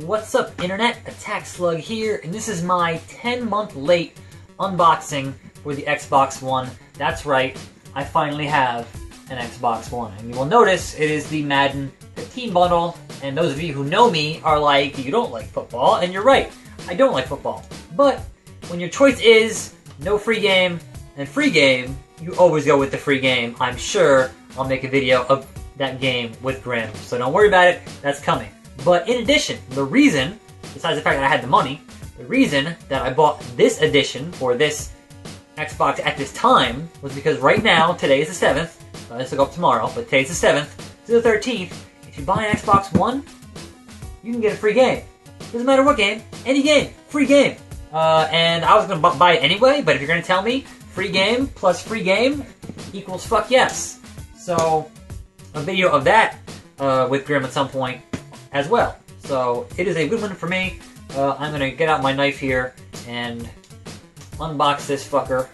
What's up, Internet? attackslug here, and this is my 10-month late unboxing for the Xbox One. That's right, I finally have an Xbox One. And you will notice it is the Madden 15 bundle, and those of you who know me are like, you don't like football, and you're right, I don't like football. But when your choice is no free game and free game, you always go with the free game. I'm sure I'll make a video of that game with Grim, so don't worry about it, that's coming. But in addition, the reason, besides the fact that I had the money, the reason that I bought this edition for this Xbox at this time was because right now, today is the 7th, this will go up tomorrow, but today's the 7th, to the 13th, if you buy an Xbox One, you can get a free game. Doesn't matter what game, any game, free game. And I was going to buy it anyway, but if you're going to tell me free game plus free game equals fuck yes. So, a video of that with Grim at some point as well. So it is a good one for me. I'm gonna get out my knife here and unbox this fucker.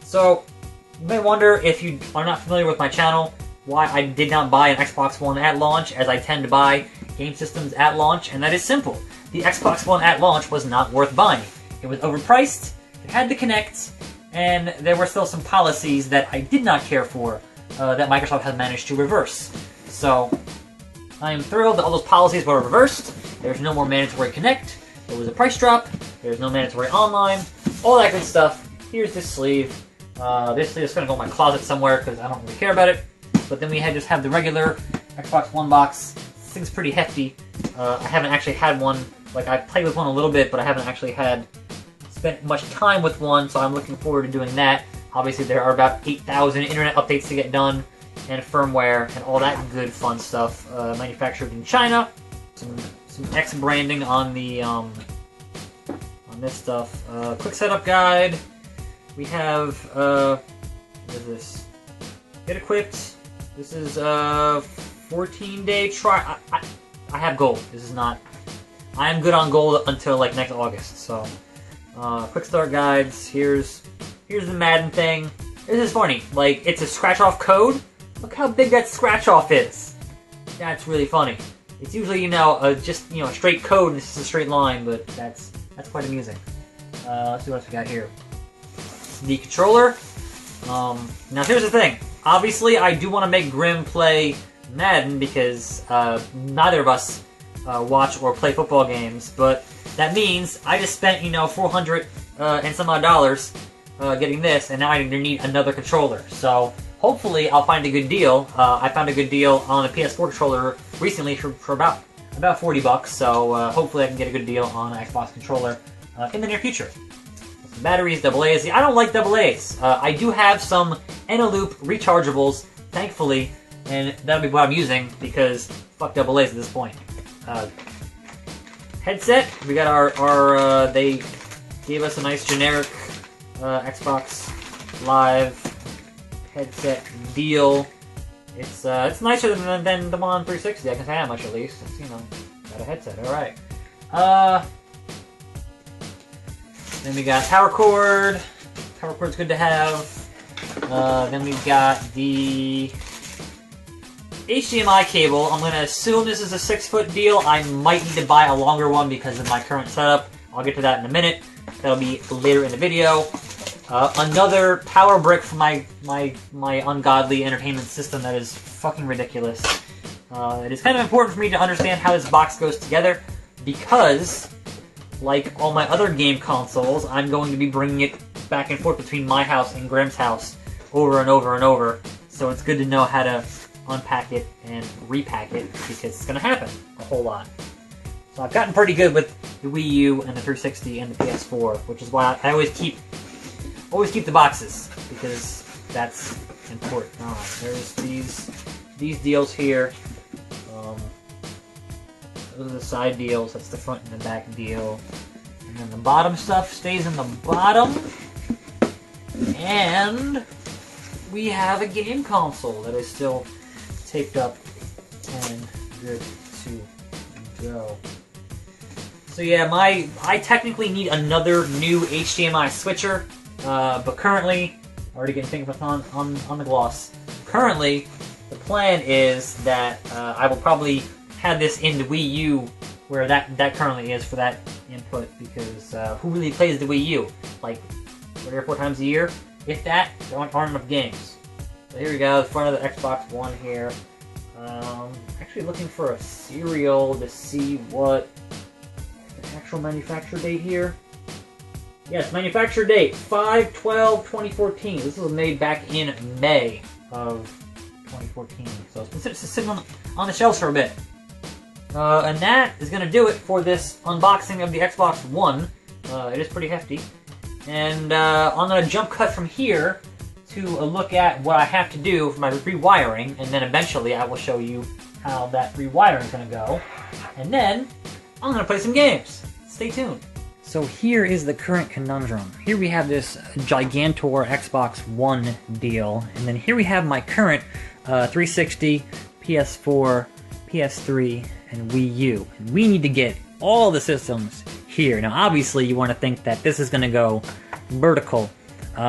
So you may wonder, if you are not familiar with my channel, why I did not buy an Xbox One at launch, as I tend to buy game systems at launch, and that is simple. The Xbox One at launch was not worth buying. It was overpriced, it had to connect, and there were still some policies that I did not care for that Microsoft has managed to reverse. So I am thrilled that all those policies were reversed. There's no more mandatory connect. There was a price drop. There's no mandatory online. All that good stuff. Here's this sleeve. This sleeve is going to go in my closet somewhere because I don't really care about it. But then we just have the regular Xbox One box. This thing's pretty hefty. I haven't actually had one. Like, I played with one a little bit, but I haven't actually spent much time with one, so I'm looking forward to doing that. Obviously, there are about 8,000 internet updates to get done, and firmware, and all that good fun stuff. Manufactured in China. Some X branding on the on this stuff. Quick setup guide. We have what is this? Get equipped. This is 14-day try. I have gold. This is not. I am good on gold until like next August. So quick start guides. Here's the Madden thing. This is funny. Like, it's a scratch off code. Look how big that scratch off is. That's really funny. It's usually, just, a straight code and it's just a straight line, but that's quite amusing. Let's see what else we got here. The controller. Now here's the thing. Obviously, I do want to make Grim play Madden because neither of us watch or play football games, but that means I just spent, $400 and some odd dollars getting this, and now I need another controller. So hopefully I'll find a good deal. I found a good deal on a PS4 controller recently for about $40, so hopefully I can get a good deal on an Xbox controller in the near future. Some batteries, AA's. I don't like AA's. I do have some Eneloop rechargeables, thankfully, and that'll be what I'm using because fuck AA's at this point. Headset. We got our they gave us a nice generic Xbox Live headset deal. It's nicer than the one 360. I can say that much at least. It's, got a headset. All right. Then we got power cord. Power cord's good to have. Then we've got the HDMI cable. I'm gonna assume this is a 6-foot deal. I might need to buy a longer one because of my current setup. I'll get to that in a minute. That'll be later in the video. Another power brick for my ungodly entertainment system that is fucking ridiculous. It is kind of important for me to understand how this box goes together because, like all my other game consoles, I'm going to be bringing it back and forth between my house and Grim's house over and over and over. So it's good to know how to unpack it and repack it because it's going to happen a whole lot. So I've gotten pretty good with the Wii U and the 360 and the PS4, which is why I always keep the boxes because that's important. Alright, there's these deals here. Those are the side deals. That's the front and the back deal. And then the bottom stuff stays in the bottom. And we have a game console that is still taped up and good to go. So yeah, I technically need another new HDMI switcher, but currently, already getting things on the gloss. Currently, the plan is that I will probably have this in the Wii U where that currently is for that input, because who really plays the Wii U? Like 3 or 4 times a year? If that, there aren't enough games. So here we go, the front of the Xbox One here. Actually looking for a serial to see what the actual manufacture date here. Yes, manufacture date 5/12/2014. This was made back in May of 2014. So it's been sitting on the shelves for a bit. And that is going to do it for this unboxing of the Xbox One. It is pretty hefty. And I'm going to jump cut from here to a look at what I have to do for my rewiring, and then eventually I will show you how that rewiring is going to go. And then I'm going to play some games. Stay tuned. So here is the current conundrum. Here we have this Gigantor Xbox One deal, and then here we have my current 360, PS4, PS3, and Wii U. And we need to get all the systems here. Now obviously you want to think that this is going to go vertical.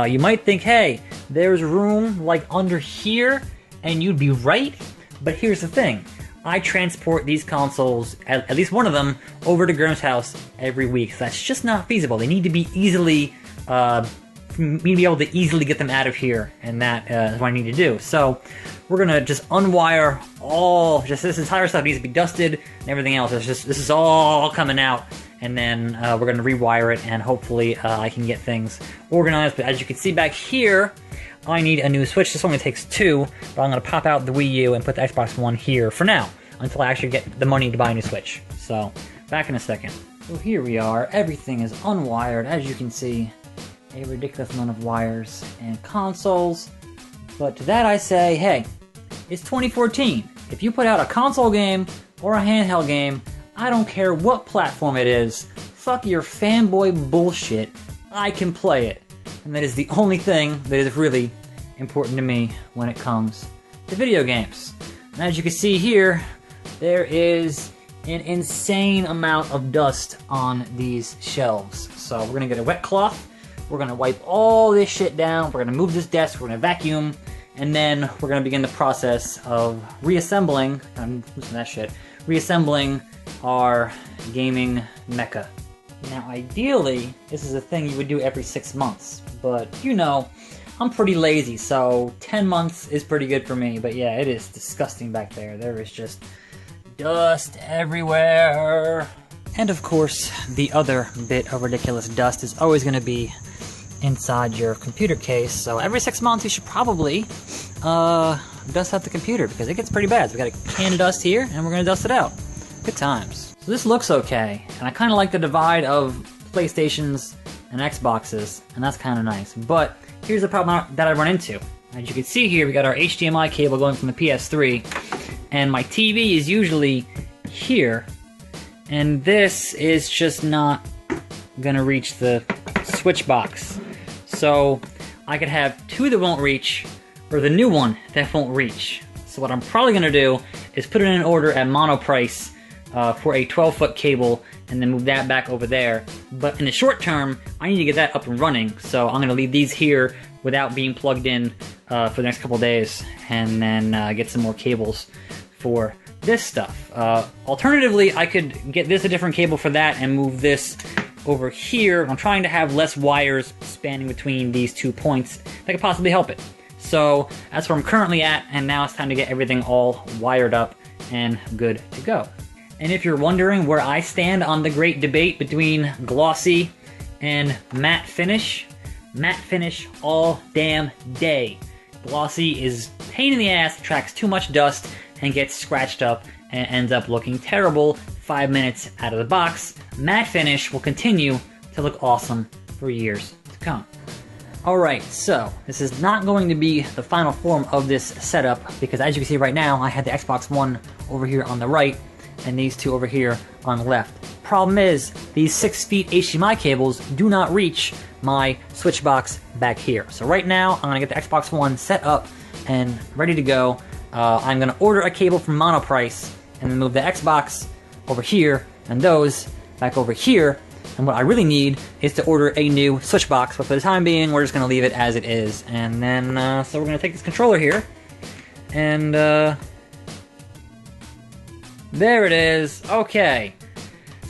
You might think, hey, there's room like under here, and you'd be right, but here's the thing. I transport these consoles, at least one of them, over to Grim's house every week. So that's just not feasible. They need to be easily, be able to easily get them out of here, and that is what I need to do. So we're gonna just unwire just this entire stuff needs to be dusted and everything else. This is all coming out, and then we're gonna rewire it, and hopefully I can get things organized. But as you can see back here, I need a new Switch. This only takes 2, but I'm gonna pop out the Wii U and put the Xbox One here for now, until I actually get the money to buy a new Switch. So, back in a second. So here we are, everything is unwired, as you can see, a ridiculous amount of wires and consoles. But to that I say, hey, it's 2014. If you put out a console game or a handheld game, I don't care what platform it is, fuck your fanboy bullshit, I can play it. And that is the only thing that is really important to me when it comes to video games. And as you can see here, there is an insane amount of dust on these shelves. So we're gonna get a wet cloth, we're gonna wipe all this shit down, we're gonna move this desk, we're gonna vacuum, and then we're gonna begin the process of reassembling, I'm losing that shit, reassembling our gaming mecha. Now ideally, this is a thing you would do every 6 months, but you know, I'm pretty lazy, so 10 months is pretty good for me. But yeah, it is disgusting back there. There is just dust everywhere. And of course, the other bit of ridiculous dust is always going to be inside your computer case. So every 6 months you should probably dust out the computer, because it gets pretty bad. So we got a can of dust here, and we're going to dust it out. Good times. So this looks okay, and I kind of like the divide of PlayStations and Xboxes, and that's kind of nice. But here's the problem that I run into. As you can see here, we got our HDMI cable going from the PS3, and my TV is usually here, and this is just not gonna reach the switch box. So I could have 2 that won't reach, or the new one that won't reach. So what I'm probably gonna do is put in an order at mono price for a 12-foot cable, and then move that back over there. But in the short term, I need to get that up and running, so I'm gonna leave these here without being plugged in for the next couple days, and then get some more cables for this stuff. Alternatively, I could get this a different cable for that and move this over here. I'm trying to have less wires spanning between these 2 points that could possibly help it. So that's where I'm currently at, and now it's time to get everything all wired up and good to go. And if you're wondering where I stand on the great debate between glossy and matte finish all damn day. Glossy is pain in the ass, attracts too much dust, and gets scratched up and ends up looking terrible 5 minutes out of the box. Matte finish will continue to look awesome for years to come. Alright, so this is not going to be the final form of this setup, because as you can see right now, I had the Xbox One over here on the right, and these 2 over here on the left. Problem is, these 6 feet HDMI cables do not reach my switch box back here. So right now, I'm gonna get the Xbox One set up and ready to go. I'm gonna order a cable from Monoprice, and then move the Xbox over here, and those back over here. And what I really need is to order a new switch box, but for the time being, we're just gonna leave it as it is. And then, so we're gonna take this controller here, and there it is. Okay.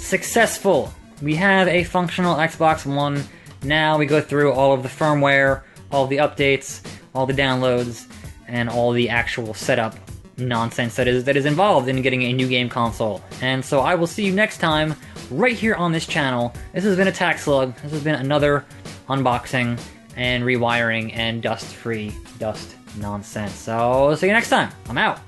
successful. We have a functional Xbox One. Now we go through all of the firmware, all the updates, all the downloads, and all the actual setup nonsense that is involved in getting a new game console. And so I will see you next time, right here on this channel. This has been attackslug. This has been another unboxing and rewiring and dust-free dust nonsense. So see you next time. I'm out.